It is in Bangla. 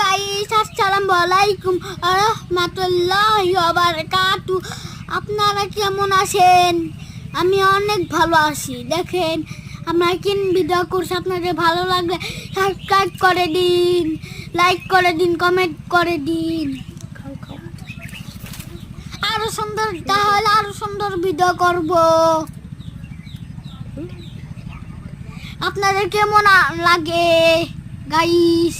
গাইস, আসসালামু আলাইকুম ওয়া রাহমাতুল্লাহি ওয়া বারাকাতু। আপনারা কেমন আছেন? আমি অনেক ভালো আছি। দেখেন আমরা কি ভিডিও করছি, আপনাদের ভালো লাগলে সাবস্ক্রাইব করে দিন, লাইক করে দিন, কমেন্ট করে দিন। আরো সুন্দর, তাহলে আরো সুন্দর ভিডিও করব। আপনাদের কেমন লাগে গাইস?